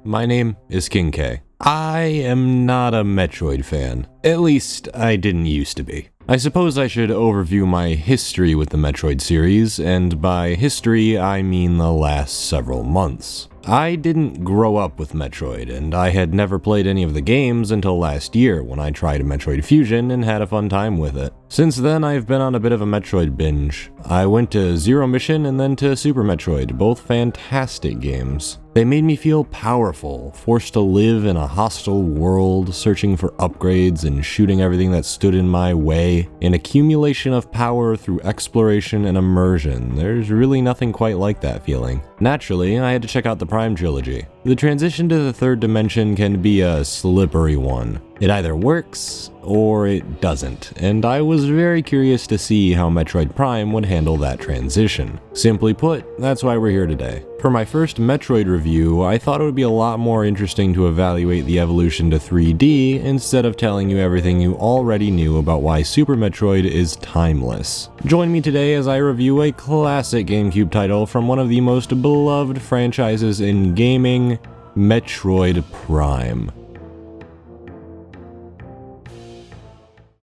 My name is KingK. I am not a Metroid fan. At least, I didn't used to be. I suppose I should overview my history with the Metroid series, and by history, I mean the last several months. I didn't grow up with Metroid, and I had never played any of the games until last year when I tried Metroid Fusion and had a fun time with it. Since then, I've been on a bit of a Metroid binge. I went to Zero Mission and then to Super Metroid, both fantastic games. They made me feel powerful, forced to live in a hostile world, searching for upgrades and shooting everything that stood in my way. An accumulation of power through exploration and immersion. There's really nothing quite like that feeling. Naturally, I had to check out the Prime trilogy. The transition to the third dimension can be a slippery one. It either works, or it doesn't, and I was very curious to see how Metroid Prime would handle that transition. Simply put, that's why we're here today. For my first Metroid review, I thought it would be a lot more interesting to evaluate the evolution to 3D instead of telling you everything you already knew about why Super Metroid is timeless. Join me today as I review a classic GameCube title from one of the most beloved franchises in gaming, Metroid Prime.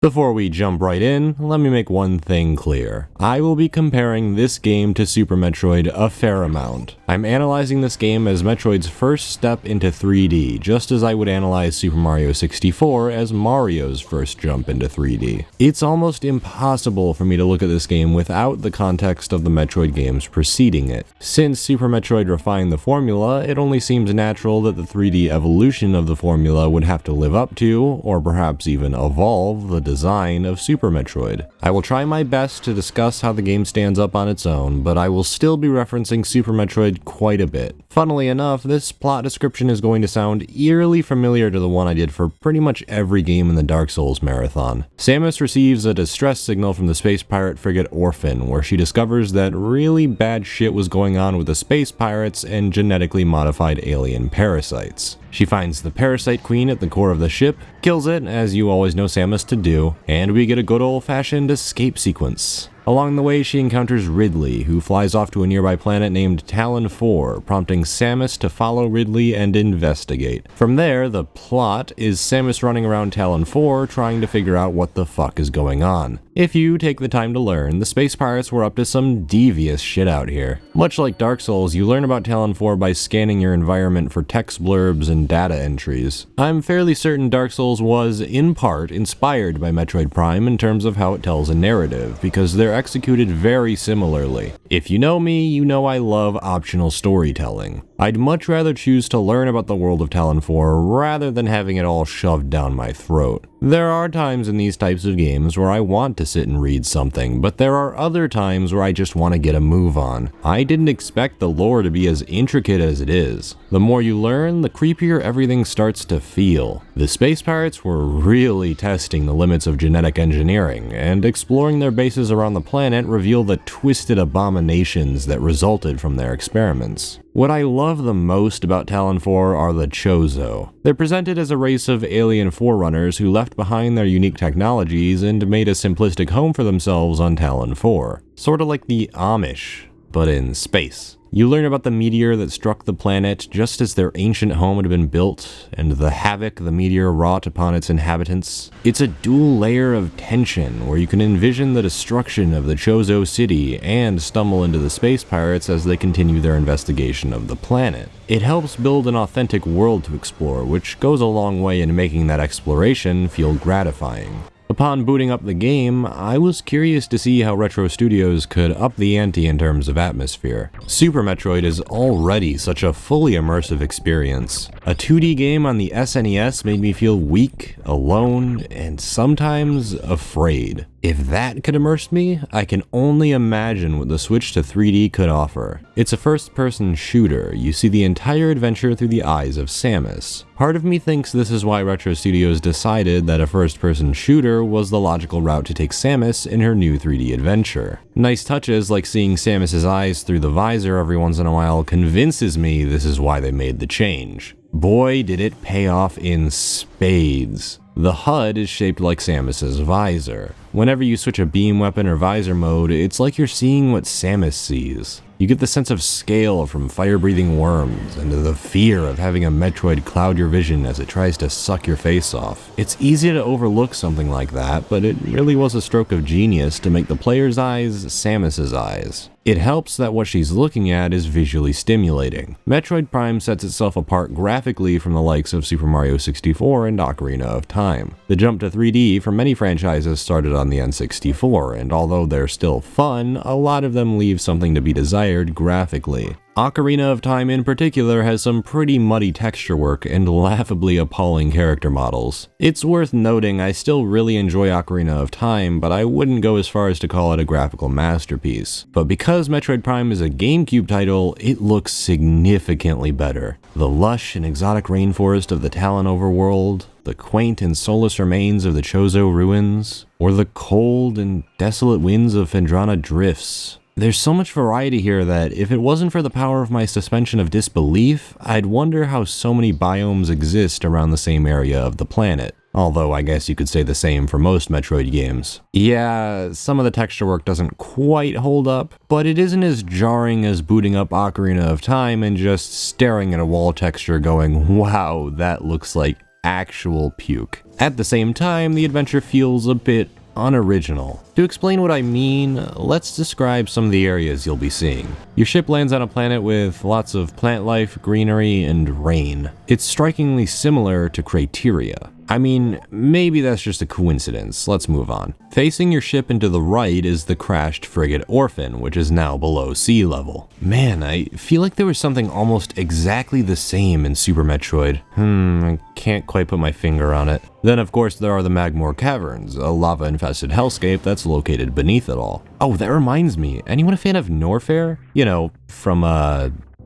Before we jump right in, let me make one thing clear. I will be comparing this game to Super Metroid a fair amount. I'm analyzing this game as Metroid's first step into 3D, just as I would analyze Super Mario 64 as Mario's first jump into 3D. It's almost impossible for me to look at this game without the context of the Metroid games preceding it. Since Super Metroid refined the formula, it only seems natural that the 3D evolution of the formula would have to live up to, or perhaps even evolve, the design of Super Metroid. I will try my best to discuss how the game stands up on its own, but I will still be referencing Super Metroid quite a bit. Funnily enough, this plot description is going to sound eerily familiar to the one I did for pretty much every game in the Dark Souls marathon. Samus receives a distress signal from the space pirate frigate Orphan, where she discovers that really bad shit was going on with the space pirates and genetically modified alien parasites. She finds the Parasite Queen at the core of the ship, kills it, as you always know Samus to do, and we get a good old-fashioned escape sequence. Along the way, she encounters Ridley, who flies off to a nearby planet named Talon 4, prompting Samus to follow Ridley and investigate. From there, the plot is Samus running around Talon 4 trying to figure out what the fuck is going on. If you take the time to learn, the space pirates were up to some devious shit out here. Much like Dark Souls, you learn about Talon 4 by scanning your environment for text blurbs and data entries. I'm fairly certain Dark Souls was, in part, inspired by Metroid Prime in terms of how it tells a narrative, because they're executed very similarly. If you know me, you know I love optional storytelling. I'd much rather choose to learn about the world of Talon 4 rather than having it all shoved down my throat. There are times in these types of games where I want to sit and read something, but there are other times where I just want to get a move on. I didn't expect the lore to be as intricate as it is. The more you learn, the creepier everything starts to feel. The space pirates were really testing the limits of genetic engineering, and exploring their bases around the planet reveal the twisted abominations that resulted from their experiments. What I love the most about Talon 4 are the Chozo. They're presented as a race of alien forerunners who left behind their unique technologies and made a simplistic home for themselves on Talon 4. Sort of like the Amish, but in space. You learn about the meteor that struck the planet just as their ancient home had been built, and the havoc the meteor wrought upon its inhabitants. It's a dual layer of tension where you can envision the destruction of the Chozo city and stumble into the space pirates as they continue their investigation of the planet. It helps build an authentic world to explore, which goes a long way in making that exploration feel gratifying. Upon booting up the game, I was curious to see how Retro Studios could up the ante in terms of atmosphere. Super Metroid is already such a fully immersive experience. A 2D game on the SNES made me feel weak, alone, and sometimes afraid. If that could immerse me, I can only imagine what the switch to 3D could offer. It's a first-person shooter. You see the entire adventure through the eyes of Samus. Part of me thinks this is why Retro Studios decided that a first-person shooter was the logical route to take Samus in her new 3D adventure. Nice touches like seeing Samus's eyes through the visor every once in a while convinces me this is why they made the change. Boy, did it pay off in spades. The HUD is shaped like Samus's visor. Whenever you switch a beam weapon or visor mode, it's like you're seeing what Samus sees. You get the sense of scale from fire-breathing worms, and the fear of having a Metroid cloud your vision as it tries to suck your face off. It's easy to overlook something like that, but it really was a stroke of genius to make the player's eyes Samus's eyes. It helps that what she's looking at is visually stimulating. Metroid Prime sets itself apart graphically from the likes of Super Mario 64 and Ocarina of Time. The jump to 3D for many franchises started on the N64, and although they're still fun, a lot of them leave something to be desired graphically. Ocarina of Time in particular has some pretty muddy texture work and laughably appalling character models. It's worth noting I still really enjoy Ocarina of Time, but I wouldn't go as far as to call it a graphical masterpiece. But because Metroid Prime is a GameCube title, it looks significantly better. The lush and exotic rainforest of the Talon overworld, the quaint and soulless remains of the Chozo ruins, or the cold and desolate winds of Phendrana Drifts. There's so much variety here that if it wasn't for the power of my suspension of disbelief, I'd wonder how so many biomes exist around the same area of the planet. Although I guess you could say the same for most Metroid games. Yeah, some of the texture work doesn't quite hold up, but it isn't as jarring as booting up Ocarina of Time and just staring at a wall texture going, wow, that looks like actual puke. At the same time, the adventure feels a bit unoriginal. To explain what I mean, let's describe some of the areas you'll be seeing. Your ship lands on a planet with lots of plant life, greenery, and rain. It's strikingly similar to Crateria. I mean, maybe that's just a coincidence. Let's move on. Facing your ship and to the right is the crashed frigate Orphan, which is now below sea level. Man, I feel like there was something almost exactly the same in Super Metroid. I can't quite put my finger on it. Then of course there are the Magmoor Caverns, a lava-infested hellscape that's located beneath it all. Oh, that reminds me, anyone a fan of Norfair? You know, from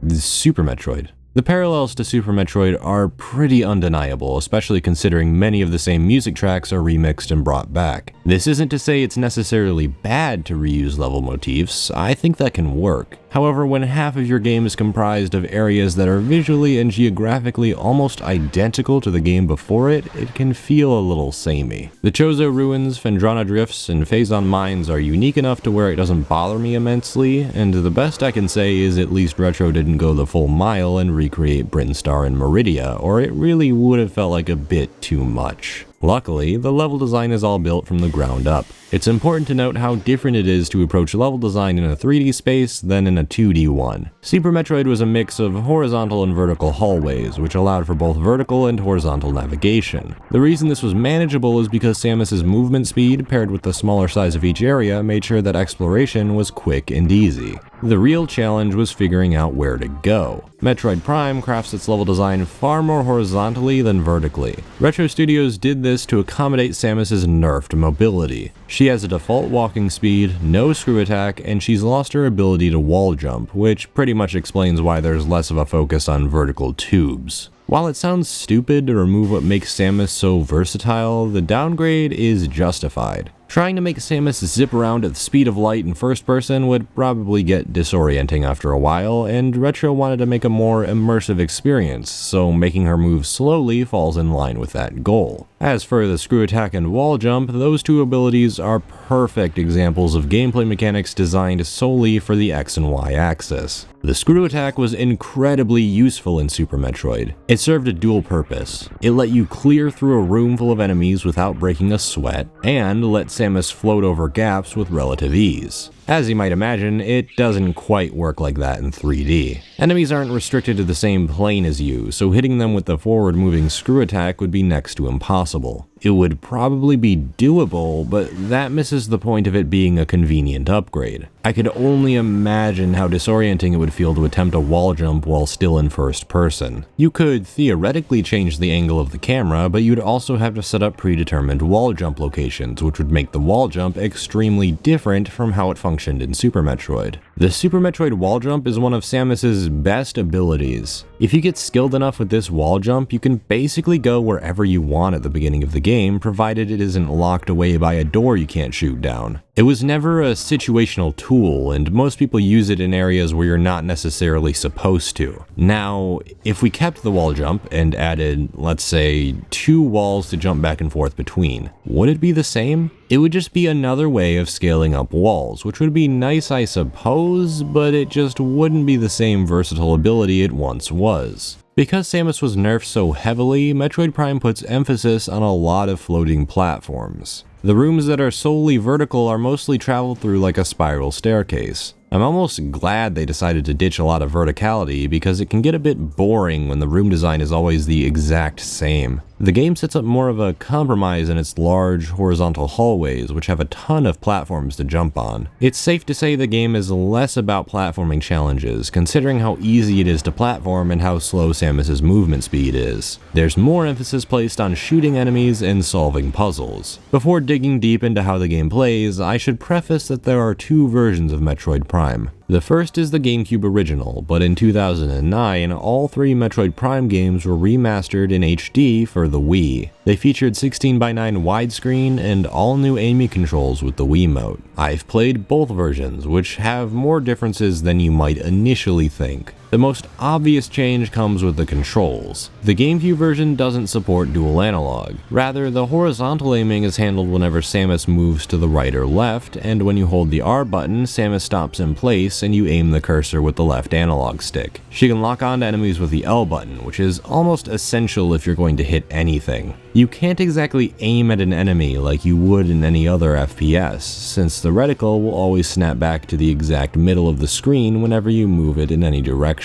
Super Metroid. The parallels to Super Metroid are pretty undeniable, especially considering many of the same music tracks are remixed and brought back. This isn't to say it's necessarily bad to reuse level motifs, I think that can work. However, when half of your game is comprised of areas that are visually and geographically almost identical to the game before it, it can feel a little samey. The Chozo Ruins, Phendrana Drifts, and Phazon Mines are unique enough to where it doesn't bother me immensely, and the best I can say is at least Retro didn't go the full mile and recreate Brinstar and Meridia, or it really would have felt like a bit too much. Luckily, the level design is all built from the ground up. It's important to note how different it is to approach level design in a 3D space than in a 2D one. Super Metroid was a mix of horizontal and vertical hallways, which allowed for both vertical and horizontal navigation. The reason this was manageable is because Samus's movement speed, paired with the smaller size of each area, made sure that exploration was quick and easy. The real challenge was figuring out where to go. Metroid Prime crafts its level design far more horizontally than vertically. Retro Studios did this to accommodate Samus's nerfed mobility. She has a default walking speed, no screw attack, and she's lost her ability to wall jump, which pretty much explains why there's less of a focus on vertical tubes. While it sounds stupid to remove what makes Samus so versatile, the downgrade is justified. Trying to make Samus zip around at the speed of light in first person would probably get disorienting after a while, and Retro wanted to make a more immersive experience, so making her move slowly falls in line with that goal. As for the screw attack and wall jump, those two abilities are perfect examples of gameplay mechanics designed solely for the X and Y axis. The screw attack was incredibly useful in Super Metroid. It served a dual purpose. It let you clear through a room full of enemies without breaking a sweat, and let Samus float over gaps with relative ease. As you might imagine, it doesn't quite work like that in 3D. Enemies aren't restricted to the same plane as you, so hitting them with the forward-moving screw attack would be next to impossible. It would probably be doable, but that misses the point of it being a convenient upgrade. I could only imagine how disorienting it would feel to attempt a wall jump while still in first person. You could theoretically change the angle of the camera, but you'd also have to set up predetermined wall jump locations, which would make the wall jump extremely different from how it functioned in Super Metroid. The Super Metroid wall jump is one of Samus's best abilities. If you get skilled enough with this wall jump, you can basically go wherever you want at the beginning of the game, provided it isn't locked away by a door you can't shoot down. It was never a situational tool, and most people use it in areas where you're not necessarily supposed to. Now, if we kept the wall jump and added, let's say, 2 walls to jump back and forth between, would it be the same? It would just be another way of scaling up walls, which would be nice I suppose, but it just wouldn't be the same versatile ability it once was. Because Samus was nerfed so heavily, Metroid Prime puts emphasis on a lot of floating platforms. The rooms that are solely vertical are mostly traveled through like a spiral staircase. I'm almost glad they decided to ditch a lot of verticality because it can get a bit boring when the room design is always the exact same. The game sets up more of a compromise in its large horizontal hallways, which have a ton of platforms to jump on. It's safe to say the game is less about platforming challenges, considering how easy it is to platform and how slow Samus's movement speed is. There's more emphasis placed on shooting enemies and solving puzzles. Before digging deep into how the game plays, I should preface that there are 2 versions of Metroid Prime. The first is the GameCube original, but in 2009, all 3 Metroid Prime games were remastered in HD for the Wii. They featured 16:9 widescreen and all new aiming controls with the Wiimote. I've played both versions, which have more differences than you might initially think. The most obvious change comes with the controls. The GameCube version doesn't support dual analog. Rather, the horizontal aiming is handled whenever Samus moves to the right or left, and when you hold the R button, Samus stops in place and you aim the cursor with the left analog stick. She can lock onto enemies with the L button, which is almost essential if you're going to hit anything. You can't exactly aim at an enemy like you would in any other FPS, since the reticle will always snap back to the exact middle of the screen whenever you move it in any direction.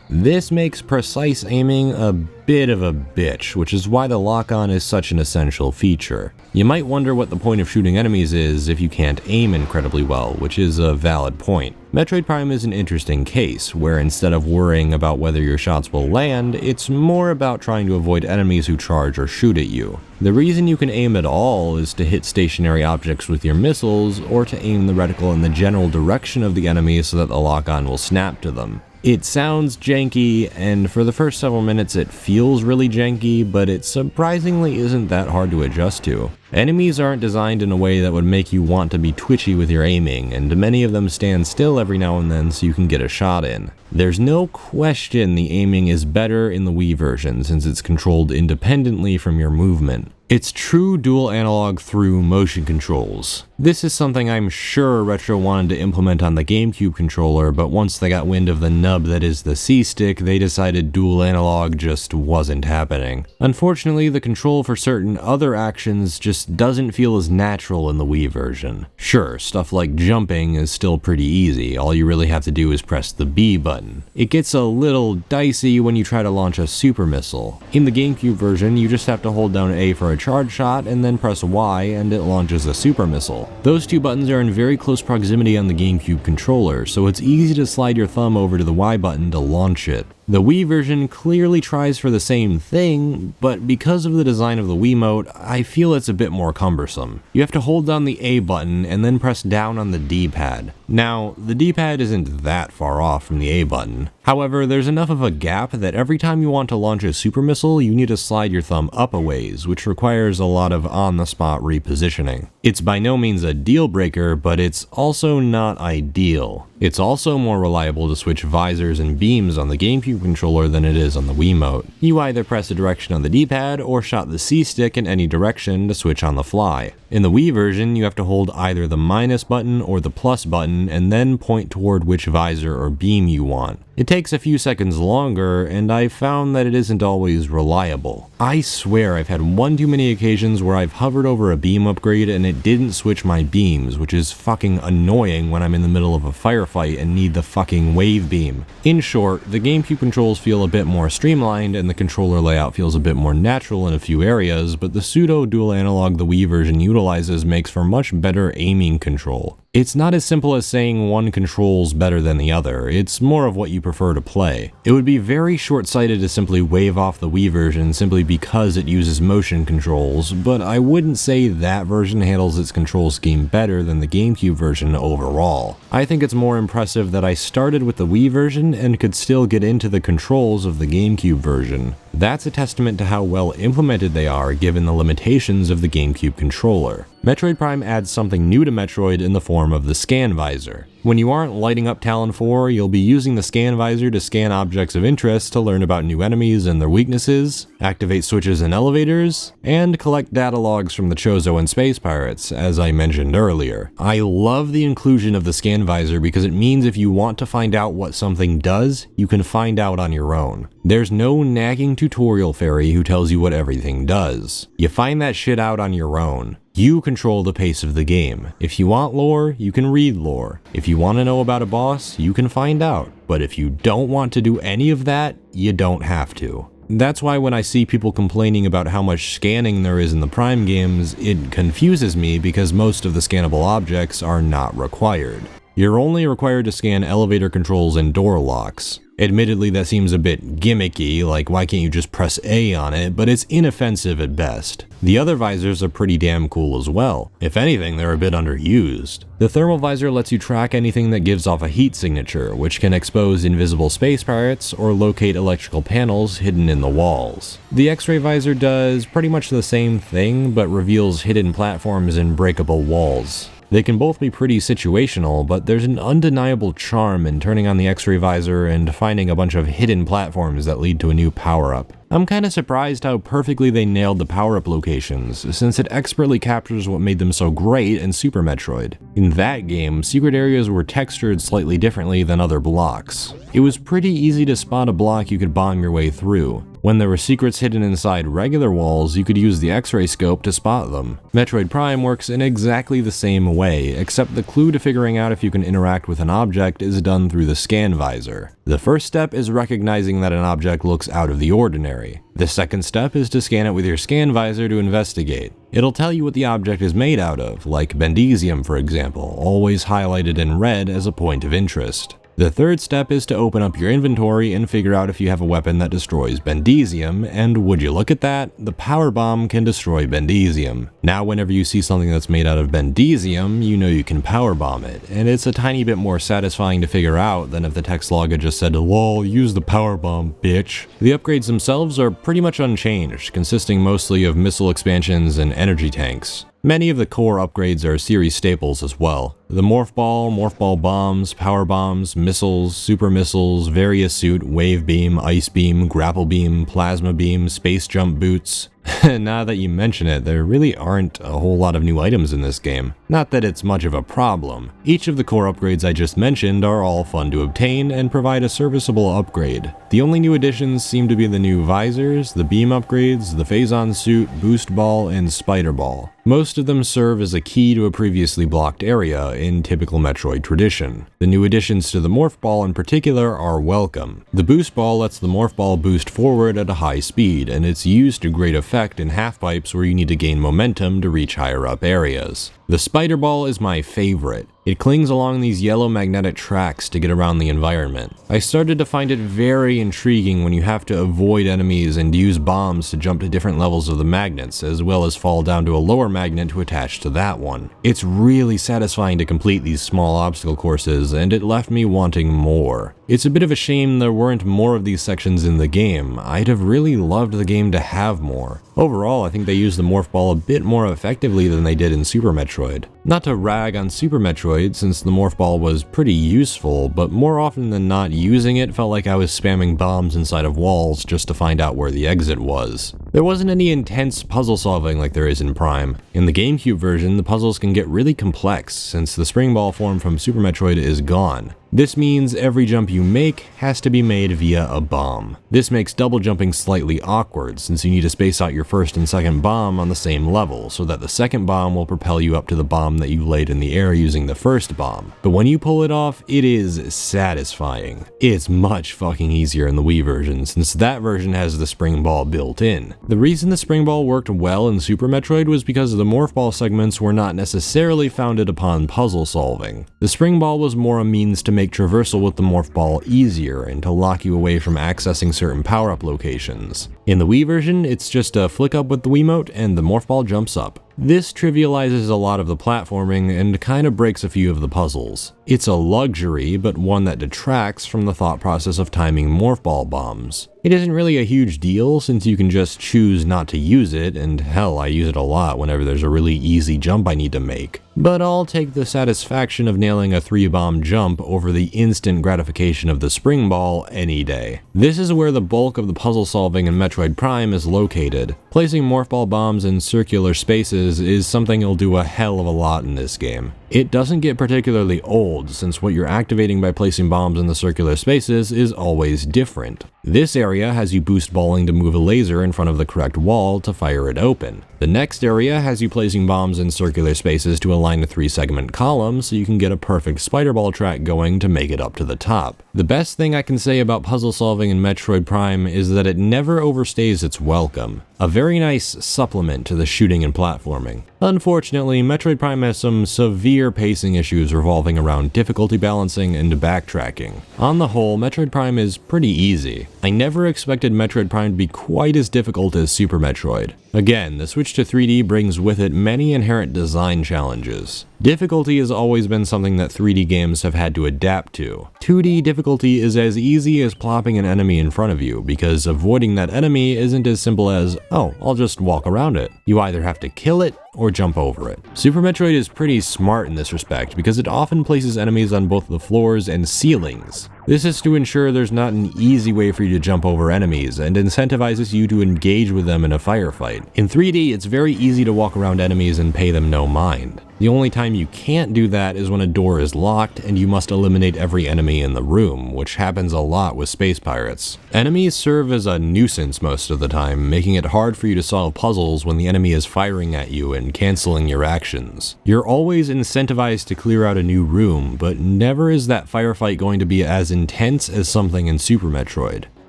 This makes precise aiming a bit of a bitch, which is why the lock-on is such an essential feature. You might wonder what the point of shooting enemies is if you can't aim incredibly well, which is a valid point. Metroid Prime is an interesting case, where instead of worrying about whether your shots will land, it's more about trying to avoid enemies who charge or shoot at you. The reason you can aim at all is to hit stationary objects with your missiles, or to aim the reticle in the general direction of the enemy so that the lock-on will snap to them. It sounds janky, and for the first several minutes it feels really janky, but it surprisingly isn't that hard to adjust to. Enemies aren't designed in a way that would make you want to be twitchy with your aiming, and many of them stand still every now and then so you can get a shot in. There's no question the aiming is better in the Wii version since it's controlled independently from your movement. It's true dual analog through motion controls. This is something I'm sure Retro wanted to implement on the GameCube controller, but once they got wind of the nub that is the C-stick, they decided dual analog just wasn't happening. Unfortunately, the control for certain other actions just doesn't feel as natural in the Wii version. Sure, stuff like jumping is still pretty easy, all you really have to do is press the B button. It gets a little dicey when you try to launch a super missile. In the GameCube version, you just have to hold down A for a charge shot and then press Y and it launches a super missile. Those 2 buttons are in very close proximity on the GameCube controller, so it's easy to slide your thumb over to the Y button to launch it. The Wii version clearly tries for the same thing, but because of the design of the Wiimote, I feel it's a bit more cumbersome. You have to hold down the A button and then press down on the D-pad. Now, the D-pad isn't that far off from the A button. However, there's enough of a gap that every time you want to launch a super missile, you need to slide your thumb up a ways, which requires a lot of on-the-spot repositioning. It's by no means a deal breaker, but it's also not ideal. It's also more reliable to switch visors and beams on the GameCube controller than it is on the Wiimote. You either press a direction on the D-pad or shot the C-stick in any direction to switch on the fly. In the Wii version, you have to hold either the minus button or the plus button and then point toward which visor or beam you want. It takes a few seconds longer, and I've found that it isn't always reliable. I swear I've had one too many occasions where I've hovered over a beam upgrade and it didn't switch my beams, which is fucking annoying when I'm in the middle of a firefight and need the fucking wave beam. In short, the GameCube controls feel a bit more streamlined and the controller layout feels a bit more natural in a few areas, but the pseudo dual analog the Wii version utilizes makes for much better aiming control. It's not as simple as saying one control's better than the other, it's more of what you prefer to play. It would be very short-sighted to simply wave off the Wii version simply because it uses motion controls, but I wouldn't say that version handles its control scheme better than the GameCube version overall. I think it's more impressive that I started with the Wii version and could still get into the controls of the GameCube version. That's a testament to how well implemented they are given the limitations of the GameCube controller. Metroid Prime adds something new to Metroid in the form of the scan visor. When you aren't lighting up Talon 4, you'll be using the scan visor to scan objects of interest to learn about new enemies and their weaknesses, activate switches in elevators, and collect data logs from the Chozo and Space Pirates, as I mentioned earlier. I love the inclusion of the scan visor because it means if you want to find out what something does, you can find out on your own. There's no nagging tutorial fairy who tells you what everything does. You find that shit out on your own. You control the pace of the game. If you want lore, you can read lore. If you want to know about a boss, you can find out. But if you don't want to do any of that, you don't have to. That's why when I see people complaining about how much scanning there is in the Prime games, it confuses me because most of the scannable objects are not required. You're only required to scan elevator controls and door locks. Admittedly, that seems a bit gimmicky, like why can't you just press A on it, but it's inoffensive at best. The other visors are pretty damn cool as well. If anything, they're a bit underused. The thermal visor lets you track anything that gives off a heat signature, which can expose invisible space pirates or locate electrical panels hidden in the walls. The X-ray visor does pretty much the same thing, but reveals hidden platforms and breakable walls. They can both be pretty situational, but there's an undeniable charm in turning on the X-ray visor and finding a bunch of hidden platforms that lead to a new power-up. I'm kinda surprised how perfectly they nailed the power-up locations, since it expertly captures what made them so great in Super Metroid. In that game, secret areas were textured slightly differently than other blocks. It was pretty easy to spot a block you could bomb your way through. When there were secrets hidden inside regular walls, you could use the X-ray scope to spot them. Metroid Prime works in exactly the same way, except the clue to figuring out if you can interact with an object is done through the scan visor. The first step is recognizing that an object looks out of the ordinary. The second step is to scan it with your scan visor to investigate. It'll tell you what the object is made out of, like Bendesium for example, always highlighted in red as a point of interest. The third step is to open up your inventory and figure out if you have a weapon that destroys Bendesium, and would you look at that, the power bomb can destroy Bendesium. Now whenever you see something that's made out of Bendesium, you know you can power bomb it, and it's a tiny bit more satisfying to figure out than if the text log had just said, "Lol, use the power bomb, bitch." The upgrades themselves are pretty much unchanged, consisting mostly of missile expansions and energy tanks. Many of the core upgrades are series staples as well. The Morph Ball bombs, power bombs, missiles, super missiles, various suit, wave beam, ice beam, grapple beam, plasma beam, space jump boots. Now that you mention it, there really aren't a whole lot of new items in this game. Not that it's much of a problem. Each of the core upgrades I just mentioned are all fun to obtain and provide a serviceable upgrade. The only new additions seem to be the new visors, the beam upgrades, the Phazon suit, boost ball, and spider ball. Most of them serve as a key to a previously blocked area in typical Metroid tradition. The new additions to the Morph Ball in particular are welcome. The boost ball lets the Morph Ball boost forward at a high speed, and it's used to great effect in half-pipes where you need to gain momentum to reach higher up areas. The spider ball is my favorite. It clings along these yellow magnetic tracks to get around the environment. I started to find it very intriguing when you have to avoid enemies and use bombs to jump to different levels of the magnets, as well as fall down to a lower magnet to attach to that one. It's really satisfying to complete these small obstacle courses, and it left me wanting more. It's a bit of a shame there weren't more of these sections in the game. I'd have really loved the game to have more. Overall, I think they used the Morph Ball a bit more effectively than they did in Super Metroid. Not to rag on Super Metroid, since the Morph Ball was pretty useful, but more often than not using it felt like I was spamming bombs inside of walls just to find out where the exit was. There wasn't any intense puzzle solving like there is in Prime. In the GameCube version, the puzzles can get really complex, since the spring ball form from Super Metroid is gone. This means every jump you make has to be made via a bomb. This makes double jumping slightly awkward, since you need to space out your first and second bomb on the same level, so that the second bomb will propel you up to the bomb that you laid in the air using the first bomb. But when you pull it off, it is satisfying. It's much fucking easier in the Wii version, since that version has the spring ball built in. The reason the spring ball worked well in Super Metroid was because the Morph Ball segments were not necessarily founded upon puzzle solving. The spring ball was more a means to make traversal with the Morph Ball easier and to lock you away from accessing certain power-up locations. In the Wii version, it's just a flick up with the Wiimote and the Morph Ball jumps up. This trivializes a lot of the platforming and kind of breaks a few of the puzzles. It's a luxury, but one that detracts from the thought process of timing morph ball bombs. It isn't really a huge deal since you can just choose not to use it, and hell, I use it a lot whenever there's a really easy jump I need to make. But I'll take the satisfaction of nailing a 3-bomb jump over the instant gratification of the spring ball any day. This is where the bulk of the puzzle solving in Metroid Prime is located. Placing morph ball bombs in circular spaces is something you'll do a hell of a lot in this game. It doesn't get particularly old, since what you're activating by placing bombs in the circular spaces is always different. This area has you boost balling to move a laser in front of the correct wall to fire it open. The next area has you placing bombs in circular spaces to align a 3-segment column so you can get a perfect spider ball track going to make it up to the top. The best thing I can say about puzzle solving in Metroid Prime is that it never overstays its welcome. A very nice supplement to the shooting and platforming. Unfortunately, Metroid Prime has some severe pacing issues revolving around difficulty balancing and backtracking. On the whole, Metroid Prime is pretty easy. I never expected Metroid Prime to be quite as difficult as Super Metroid. Again, the switch to 3D brings with it many inherent design challenges. Difficulty has always been something that 3D games have had to adapt to. 2D difficulty is as easy as plopping an enemy in front of you, because avoiding that enemy isn't as simple as, oh, I'll just walk around it. You either have to kill it or jump over it. Super Metroid is pretty smart in this respect because it often places enemies on both the floors and ceilings. This is to ensure there's not an easy way for you to jump over enemies and incentivizes you to engage with them in a firefight. In 3D, it's very easy to walk around enemies and pay them no mind. The only time you can't do that is when a door is locked and you must eliminate every enemy in the room, which happens a lot with space pirates. Enemies serve as a nuisance most of the time, making it hard for you to solve puzzles when the enemy is firing at you and canceling your actions. You're always incentivized to clear out a new room, but never is that firefight going to be as intense as something in Super Metroid.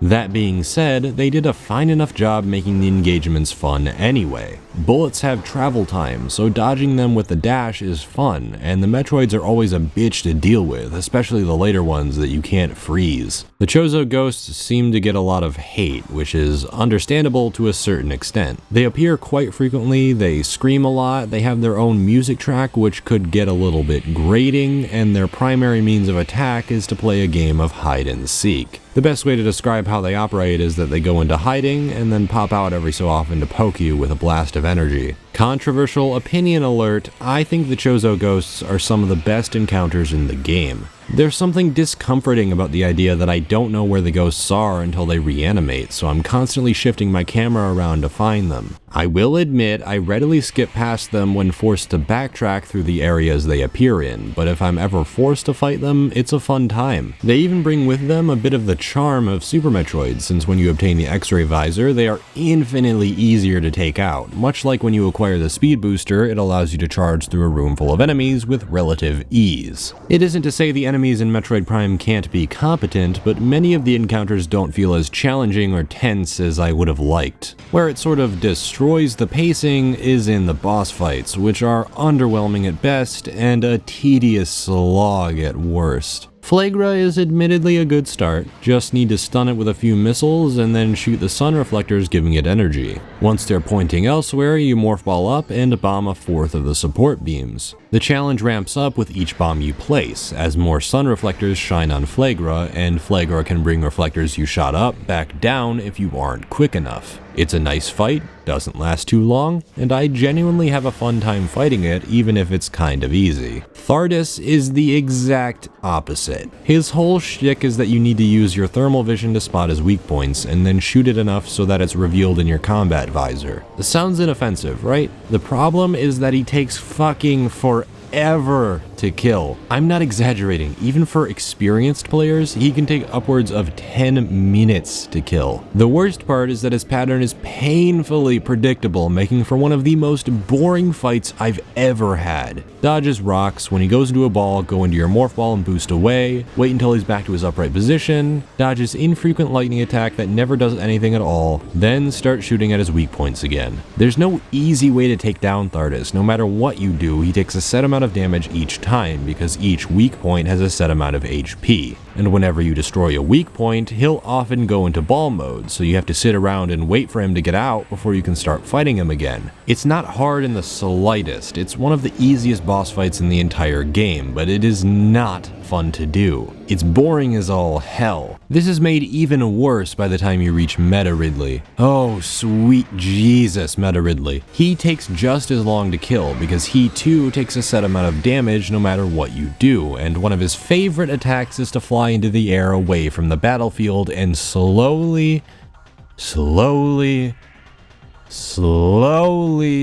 That being said, they did a fine enough job making the engagements fun anyway. Bullets have travel time, so dodging them with the dash is fun, and the Metroids are always a bitch to deal with, especially the later ones that you can't freeze. The Chozo ghosts seem to get a lot of hate, which is understandable to a certain extent. They appear quite frequently, they scream a lot, they have their own music track which could get a little bit grating, and their primary means of attack is to play a game of hide and seek. The best way to describe how they operate is that they go into hiding and then pop out every so often to poke you with a blast of energy. Controversial opinion alert, I think the Chozo ghosts are some of the best encounters in the game. There's something discomforting about the idea that I don't know where the ghosts are until they reanimate, so I'm constantly shifting my camera around to find them. I will admit I readily skip past them when forced to backtrack through the areas they appear in, but if I'm ever forced to fight them, it's a fun time. They even bring with them a bit of the charm of Super Metroid, since when you obtain the X-ray visor, they are infinitely easier to take out. Much like when you acquire the speed booster, it allows you to charge through a room full of enemies with relative ease. It isn't to say the enemies in Metroid Prime can't be competent, but many of the encounters don't feel as challenging or tense as I would have liked. Where it sort of destroys the pacing is in the boss fights, which are underwhelming at best and a tedious slog at worst. Flagra is admittedly a good start, just need to stun it with a few missiles and then shoot the sun reflectors giving it energy. Once they're pointing elsewhere, you morph ball up and bomb a fourth of the support beams. The challenge ramps up with each bomb you place, as more sun reflectors shine on Flagra, and Flagra can bring reflectors you shot up back down if you aren't quick enough. It's a nice fight, doesn't last too long, and I genuinely have a fun time fighting it even if it's kind of easy. Thardus is the exact opposite. His whole shtick is that you need to use your thermal vision to spot his weak points and then shoot it enough so that it's revealed in your combat visor. This sounds inoffensive, right? The problem is that he takes fucking forever to kill. I'm not exaggerating, even for experienced players, he can take upwards of 10 minutes to kill. The worst part is that his pattern is painfully predictable, making for one of the most boring fights I've ever had. Dodges rocks, when he goes into a ball, go into your morph ball and boost away, wait until he's back to his upright position, dodges infrequent lightning attack that never does anything at all, then start shooting at his weak points again. There's no easy way to take down Thardus. No matter what you do, he takes a set amount of damage each time. time because each weak point has a set amount of HP. And whenever you destroy a weak point, he'll often go into ball mode, so you have to sit around and wait for him to get out before you can start fighting him again. It's not hard in the slightest, it's one of the easiest boss fights in the entire game, but it is not fun to do. It's boring as all hell. This is made even worse by the time you reach Meta Ridley. Oh, sweet Jesus, Meta Ridley. He takes just as long to kill because he too takes a set amount of damage no matter what you do, and one of his favorite attacks is to fly into the air away from the battlefield and slowly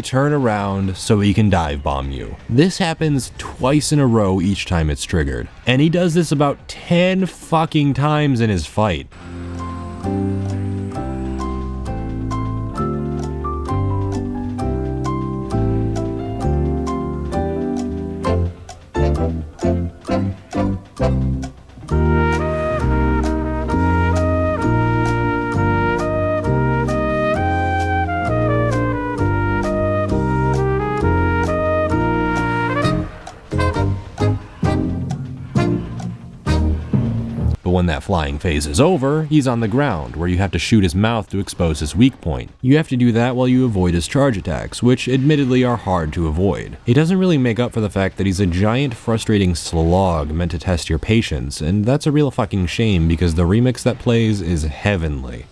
turn around so he can dive bomb you. This happens twice in a row each time it's triggered, and he does this about 10 fucking times in his fight. When that flying phase is over, he's on the ground, where you have to shoot his mouth to expose his weak point. You have to do that while you avoid his charge attacks, which admittedly are hard to avoid. It doesn't really make up for the fact that he's a giant frustrating slog meant to test your patience, and that's a real fucking shame because the remix that plays is heavenly.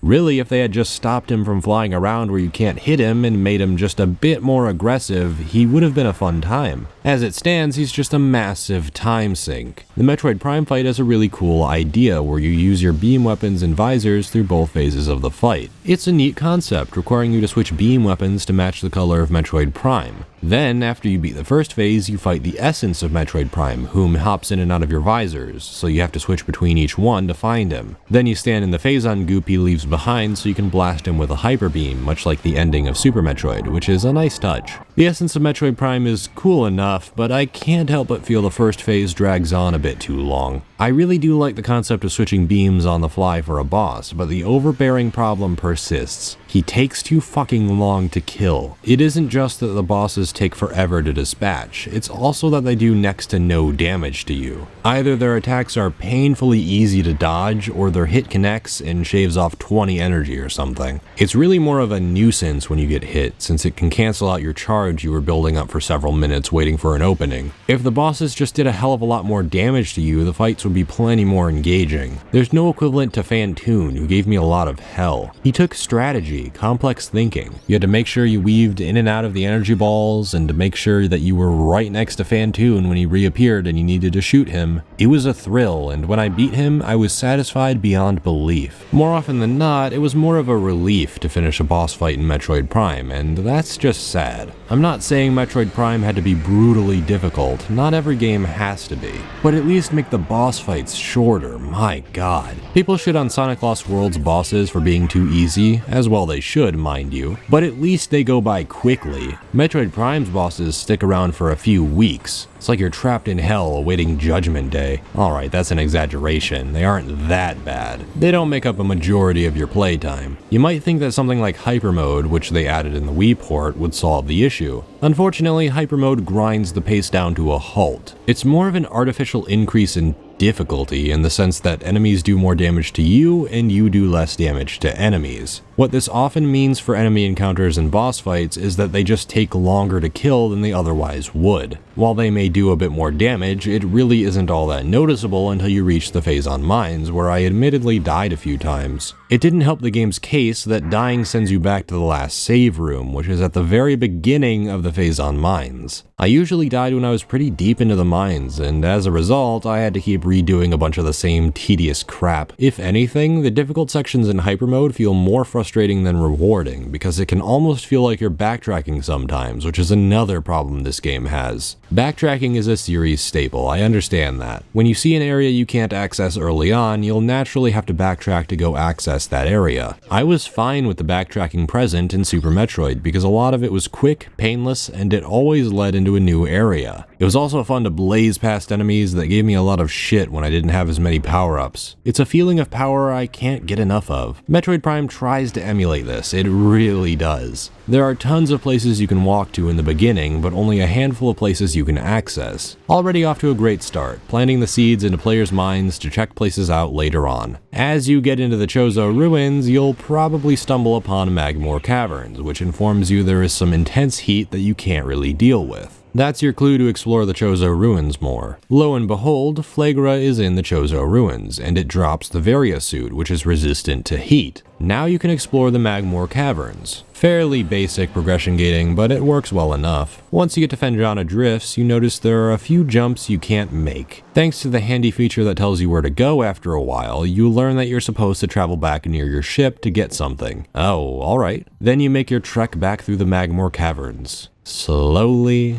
Really, if they had just stopped him from flying around where you can't hit him and made him just a bit more aggressive, he would have been a fun time. As it stands, he's just a massive time sink. The Metroid Prime fight has a really cool idea where you use your beam weapons and visors through both phases of the fight. It's a neat concept, requiring you to switch beam weapons to match the color of Metroid Prime. Then, after you beat the first phase, you fight the essence of Metroid Prime, whom hops in and out of your visors, so you have to switch between each one to find him. Then you stand in the Phazon goop he leaves behind so you can blast him with a hyper beam, much like the ending of Super Metroid, which is a nice touch. The essence of Metroid Prime is cool enough, but I can't help but feel the first phase drags on a bit too long. I really do like the concept of switching beams on the fly for a boss, but the overbearing problem persists. He takes too fucking long to kill. It isn't just that the bosses take forever to dispatch, it's also that they do next to no damage to you. Either their attacks are painfully easy to dodge, or their hit connects and shaves off 20 energy or something. It's really more of a nuisance when you get hit, since it can cancel out your charge you were building up for several minutes waiting for an opening. If the bosses just did a hell of a lot more damage to you, the fights would be plenty more engaging. There's no equivalent to Phantoon, who gave me a lot of hell. He took strategy, complex thinking. You had to make sure you weaved in and out of the energy balls, and to make sure that you were right next to Phantoon when he reappeared and you needed to shoot him. It was a thrill, and when I beat him, I was satisfied beyond belief. More often than not, it was more of a relief to finish a boss fight in Metroid Prime, and that's just sad. I'm not saying Metroid Prime had to be brutally difficult, not every game has to be, but at least make the boss fights shorter, my god. People shit on Sonic Lost World's bosses for being too easy, as well they should, mind you, but at least they go by quickly. Metroid Prime's bosses stick around for a few weeks. It's like you're trapped in hell awaiting Judgment Day. Alright, that's an exaggeration. They aren't that bad. They don't make up a majority of your playtime. You might think that something like Hyper Mode, which they added in the Wii port, would solve the issue. Unfortunately, Hyper Mode grinds the pace down to a halt. It's more of an artificial increase in difficulty in the sense that enemies do more damage to you and you do less damage to enemies. What this often means for enemy encounters and boss fights is that they just take longer to kill than they otherwise would. While they may do a bit more damage, it really isn't all that noticeable until you reach the Phazon Mines, where I admittedly died a few times. It didn't help the game's case that dying sends you back to the last save room, which is at the very beginning of the Phazon Mines. I usually died when I was pretty deep into the mines, and as a result, I had to keep redoing a bunch of the same tedious crap. If anything, the difficult sections in Hyper Mode feel more frustrating than rewarding, because it can almost feel like you're backtracking sometimes, which is another problem this game has. Backtracking Backtracking is a series staple, I understand that. When you see an area you can't access early on, you'll naturally have to backtrack to go access that area. I was fine with the backtracking present in Super Metroid because a lot of it was quick, painless, and it always led into a new area. It was also fun to blaze past enemies that gave me a lot of shit when I didn't have as many power-ups. It's a feeling of power I can't get enough of. Metroid Prime tries to emulate this, it really does. There are tons of places you can walk to in the beginning, but only a handful of places you can access. Already off to a great start, planting the seeds into players' minds to check places out later on. As you get into the Chozo ruins, you'll probably stumble upon Magmoor Caverns, which informs you there is some intense heat that you can't really deal with. That's your clue to explore the Chozo ruins more. Lo and behold, Flagra is in the Chozo ruins, and it drops the Varia suit, which is resistant to heat. Now you can explore the Magmoor Caverns. Fairly basic progression gating, but it works well enough. Once you get to Phazon Drifts, you notice there are a few jumps you can't make. Thanks to the handy feature that tells you where to go after a while, you learn that you're supposed to travel back near your ship to get something. Oh, alright. Then you make your trek back through the Magmoor Caverns. Slowly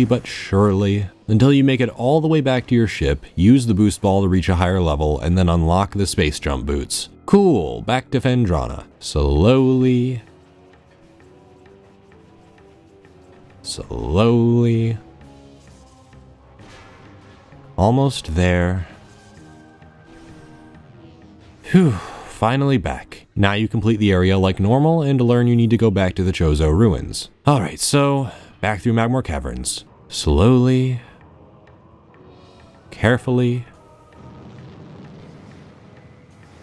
but surely, until you make it all the way back to your ship, use the boost ball to reach a higher level, and then unlock the space jump boots. Cool, back to Phendrana. Slowly. Almost there. Whew. Finally back. Now you complete the area like normal and learn you need to go back to the Chozo ruins. Alright, so back through Magmoor Caverns. Slowly. Carefully.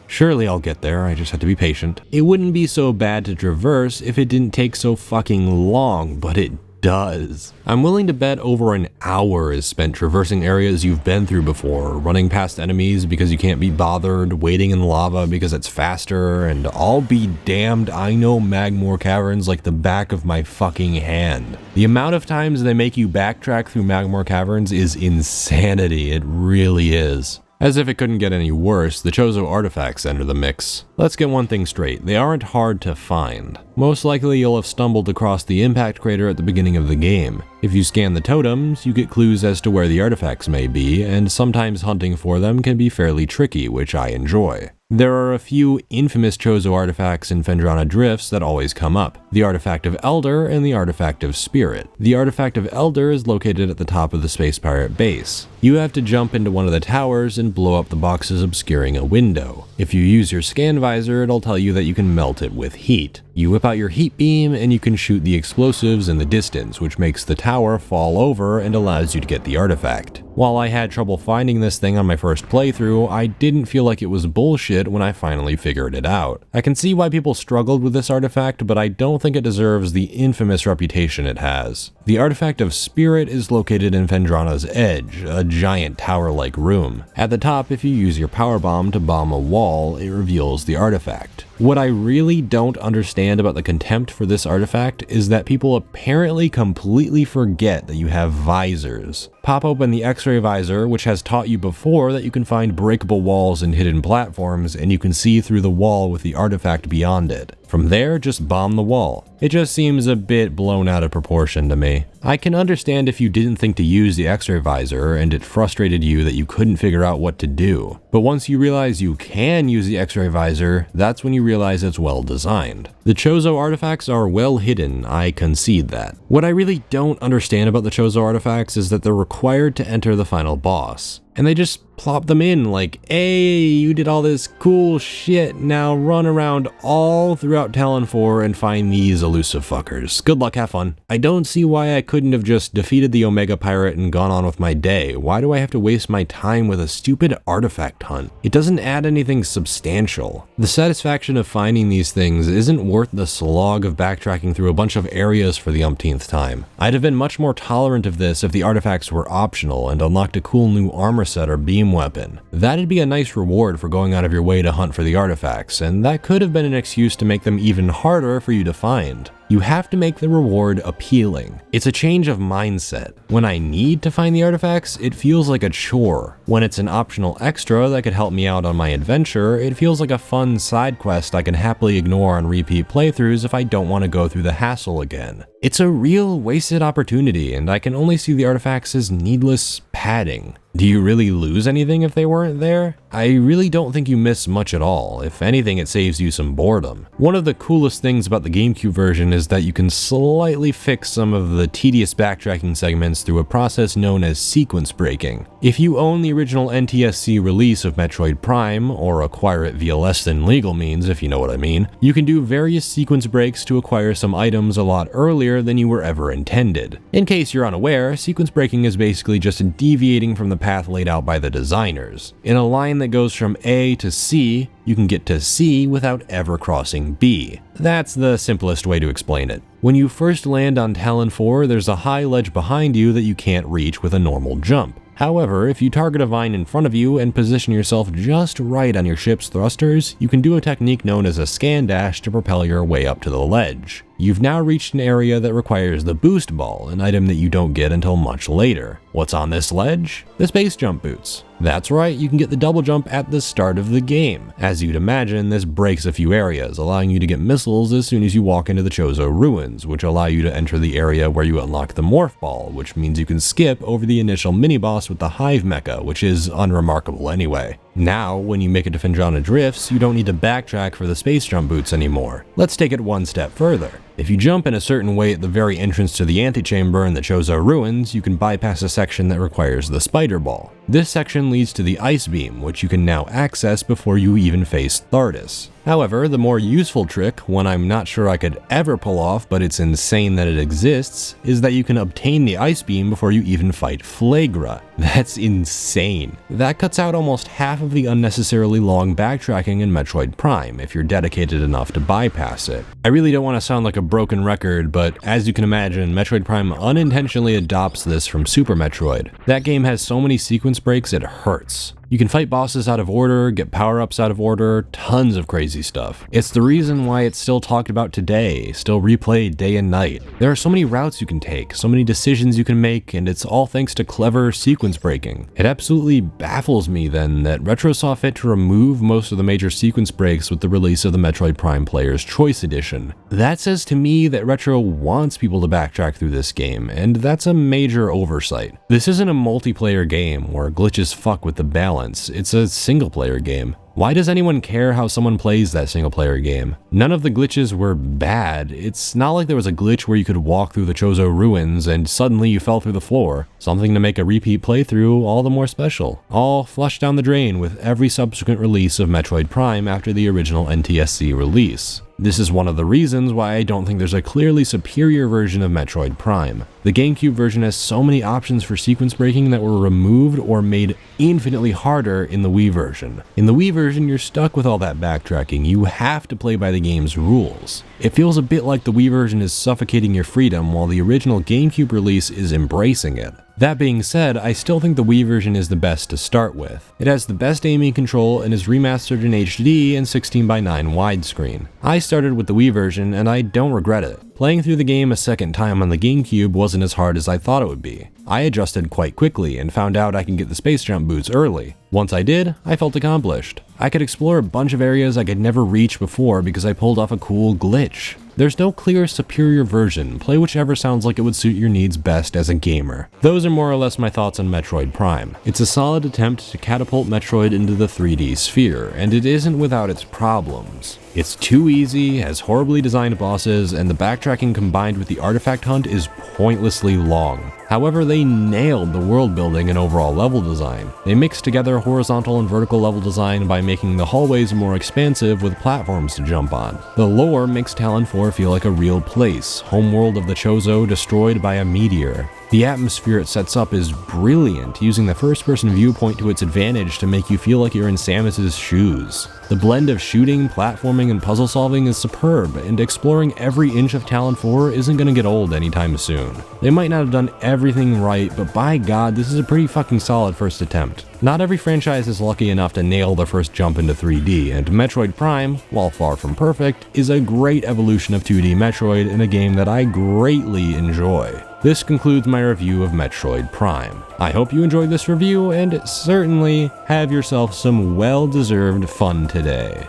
Surely I'll get there, I just have to be patient. It wouldn't be so bad to traverse if it didn't take so fucking long, but it does. I'm willing to bet over an hour is spent traversing areas you've been through before, running past enemies because you can't be bothered, waiting in lava because it's faster, and I'll be damned, I know Magmoor Caverns like the back of my fucking hand. The amount of times they make you backtrack through Magmoor Caverns is insanity, it really is. As if it couldn't get any worse, the Chozo Artifacts enter the mix. Let's get one thing straight, they aren't hard to find. Most likely you'll have stumbled across the impact crater at the beginning of the game. If you scan the totems, you get clues as to where the artifacts may be, and sometimes hunting for them can be fairly tricky, which I enjoy. There are a few infamous Chozo artifacts in Phazon Drifts that always come up. The Artifact of Elder and the Artifact of Spirit. The Artifact of Elder is located at the top of the Space Pirate base. You have to jump into one of the towers and blow up the boxes obscuring a window. If you use your scan visor, it'll tell you that you can melt it with heat. You whip out your heat beam and you can shoot the explosives in the distance, which makes the tower fall over and allows you to get the artifact. While I had trouble finding this thing on my first playthrough, I didn't feel like it was bullshit when I finally figured it out. I can see why people struggled with this artifact, but I don't think it deserves the infamous reputation it has. The Artifact of Spirit is located in Phendrana's Edge, a giant tower-like room. At the top, if you use your power bomb to bomb a wall, it reveals the artifact. What I really don't understand about the contempt for this artifact is that people apparently completely forget that you have visors. Pop open the X-ray visor, which has taught you before that you can find breakable walls and hidden platforms, and you can see through the wall with the artifact beyond it. From there, just bomb the wall. It just seems a bit blown out of proportion to me. I can understand if you didn't think to use the X-ray visor and it frustrated you that you couldn't figure out what to do. But once you realize you can use the X-ray visor, that's when you realize it's well designed. The Chozo artifacts are well hidden, I concede that. What I really don't understand about the Chozo artifacts is that they're required to enter the final boss. And they just plop them in like, hey, you did all this cool shit, now run around all throughout Talon 4 and find these elusive fuckers. Good luck, have fun. I don't see why I couldn't have just defeated the Omega Pirate and gone on with my day. Why do I have to waste my time with a stupid artifact hunt? It doesn't add anything substantial. The satisfaction of finding these things isn't worth the slog of backtracking through a bunch of areas for the umpteenth time. I'd have been much more tolerant of this if the artifacts were optional and unlocked a cool new armor set or beam weapon. That'd be a nice reward for going out of your way to hunt for the artifacts, and that could have been an excuse to make them even harder for you to find. You have to make the reward appealing. It's a change of mindset. When I need to find the artifacts, it feels like a chore. When it's an optional extra that could help me out on my adventure, it feels like a fun side quest I can happily ignore on repeat playthroughs if I don't want to go through the hassle again. It's a real wasted opportunity, and I can only see the artifacts as needless padding. Do you really lose anything if they weren't there? I really don't think you miss much at all. If anything, it saves you some boredom. One of the coolest things about the GameCube version is that you can slightly fix some of the tedious backtracking segments through a process known as sequence breaking. If you own the original NTSC release of Metroid Prime, or acquire it via less than legal means if you know what I mean, you can do various sequence breaks to acquire some items a lot earlier than you were ever intended. In case you're unaware, sequence breaking is basically just deviating from the path laid out by the designers. In a line that goes from A to C, you can get to C without ever crossing B. That's the simplest way to explain it. When you first land on Talon 4, there's a high ledge behind you that you can't reach with a normal jump. However, if you target a vine in front of you and position yourself just right on your ship's thrusters, you can do a technique known as a scan dash to propel your way up to the ledge. You've now reached an area that requires the boost ball, an item that you don't get until much later. What's on this ledge? The space jump boots. That's right, you can get the double jump at the start of the game. As you'd imagine, this breaks a few areas, allowing you to get missiles as soon as you walk into the Chozo ruins, which allow you to enter the area where you unlock the morph ball, which means you can skip over the initial mini-boss with the Hive Mecha, which is unremarkable anyway. Now, when you make it to Phazon Drifts, you don't need to backtrack for the space jump boots anymore. Let's take it one step further. If you jump in a certain way at the very entrance to the antechamber in the Chozo ruins, you can bypass a section that requires the spider ball. This section leads to the ice beam, which you can now access before you even face Thardus. However, the more useful trick, one I'm not sure I could ever pull off, but it's insane that it exists, is that you can obtain the ice beam before you even fight Flagra. That's insane. That cuts out almost half of the unnecessarily long backtracking in Metroid Prime, if you're dedicated enough to bypass it. I really don't want to sound like a broken record, but as you can imagine, Metroid Prime unintentionally adopts this from Super Metroid. That game has so many sequence breaks it hurts. You can fight bosses out of order, get power-ups out of order, tons of crazy stuff. It's the reason why it's still talked about today, still replayed day and night. There are so many routes you can take, so many decisions you can make, and it's all thanks to clever sequence breaking. It absolutely baffles me then that Retro saw fit to remove most of the major sequence breaks with the release of the Metroid Prime Player's Choice Edition. That says to me that Retro wants people to backtrack through this game, and that's a major oversight. This isn't a multiplayer game where glitches fuck with the balance. It's a single-player game. Why does anyone care how someone plays that single-player game? None of the glitches were bad. It's not like there was a glitch where you could walk through the Chozo ruins and suddenly you fell through the floor. Something to make a repeat playthrough all the more special. All flushed down the drain with every subsequent release of Metroid Prime after the original NTSC release. This is one of the reasons why I don't think there's a clearly superior version of Metroid Prime. The GameCube version has so many options for sequence breaking that were removed or made infinitely harder in the Wii version. In the Wii version, you're stuck with all that backtracking. You have to play by the game's rules. It feels a bit like the Wii version is suffocating your freedom while the original GameCube release is embracing it. That being said, I still think the Wii version is the best to start with. It has the best aiming control and is remastered in HD and 16:9 widescreen. I started with the Wii version and I don't regret it. Playing through the game a second time on the GameCube wasn't as hard as I thought it would be. I adjusted quite quickly and found out I can get the space jump boots early. Once I did, I felt accomplished. I could explore a bunch of areas I could never reach before because I pulled off a cool glitch. There's no clear superior version, play whichever sounds like it would suit your needs best as a gamer. Those are more or less my thoughts on Metroid Prime. It's a solid attempt to catapult Metroid into the 3D sphere, and it isn't without its problems. It's too easy, has horribly designed bosses, and the backtracking combined with the artifact hunt is pointlessly long. However, they nailed the world building and overall level design. They mixed together horizontal and vertical level design by making the hallways more expansive with platforms to jump on. The lore makes Talon 4 feel like a real place, homeworld of the Chozo destroyed by a meteor. The atmosphere it sets up is brilliant, using the first-person viewpoint to its advantage to make you feel like you're in Samus's shoes. The blend of shooting, platforming, and puzzle solving is superb, and exploring every inch of Talon 4 isn't gonna get old anytime soon. They might not have done everything right, but by God, this is a pretty fucking solid first attempt. Not every franchise is lucky enough to nail the first jump into 3D, and Metroid Prime, while far from perfect, is a great evolution of 2D Metroid in a game that I greatly enjoy. This concludes my review of Metroid Prime. I hope you enjoyed this review, and certainly have yourself some well-deserved fun today.